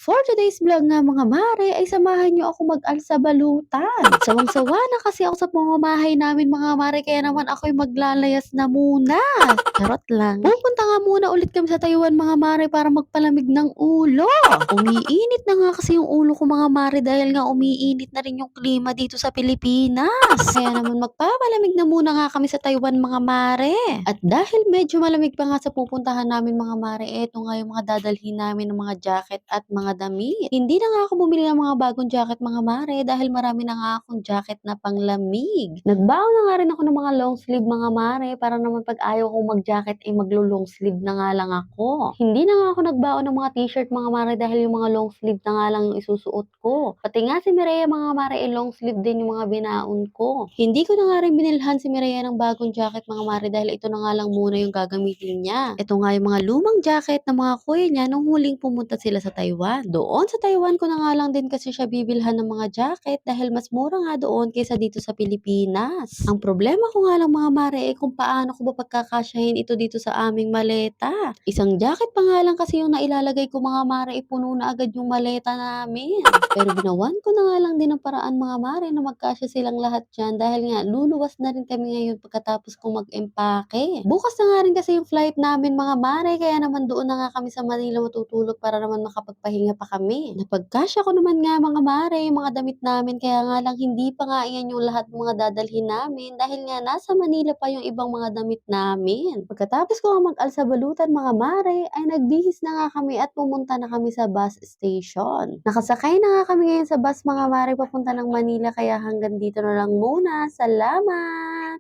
For today's vlog nga mga mare ay samahan niyo ako mag-alsa balutan. Sawang-sawa na kasi ako sa pamamahay namin mga mare kaya naman ako'y maglalayas na muna. Charot lang. Pupunta nga muna ulit kami sa Taiwan mga mare para magpalamig ng ulo. Umiinit na nga kasi yung ulo ko mga mare dahil nga umiinit na rin yung klima dito sa Pilipinas. Kaya naman magpapalamig na muna nga kami sa Taiwan mga mare. At dahil medyo malamig pa nga sa pupuntahan namin mga mare, eto nga yung mga dadalhin namin ng mga jacket at mga damit. Hindi na nga ako bumili ng mga bagong jacket mga mare dahil marami na nga akong jacket na panglamig. Nagbaon na nga rin ako ng mga long sleeve mga mare para naman pag ayaw kong mag-jacket ay maglo-long sleeve na nga lang ako. Hindi na nga ako nagbaon ng mga t-shirt mga mare dahil yung mga long sleeve na nga lang yung isusuot ko. Pati nga si Mireya mga mare ay long sleeve din yung mga binaon ko. Hindi ko na nga rin binilhan si Mireya ng bagong jacket mga mare dahil ito na nga lang muna yung gagamitin niya. Ito nga yung mga lumang jacket ng mga kuya niya nung huling pumunta sila sa Taiwan. Doon sa Taiwan ko na nga lang din kasi siya bibilhan ng mga jacket dahil mas mura nga doon kaysa dito sa Pilipinas. Ang problema ko nga lang mga mare ay kung paano ko ba pagkakasyahin ito dito sa aming maleta. Isang jacket pa nga lang kasi yung nailalagay ko mga mare ay puno na agad yung maleta namin. Pero ginawan ko na nga lang din ang paraan mga mare na magkasya silang lahat dyan dahil nga luluwas na rin kami ngayon pagkatapos kong mag-empake. Bukas na nga rin kasi yung flight namin mga mare kaya naman doon na nga kami sa Manila matutulog para naman makapagpahinga pa kami. Napagkasya ko naman nga mga mare yung mga damit namin kaya nga lang hindi pa nga iyan yung lahat ng mga dadalhin namin dahil nga nasa Manila pa yung ibang mga damit namin. Pagkatapos ko nga mag-alsa balutan mga mare ay nagbihis na nga kami at pumunta na kami sa bus station. Nakasakay na nga kami ngayon sa bus mga mare papunta ng Manila kaya hanggang dito na lang muna. Salamat!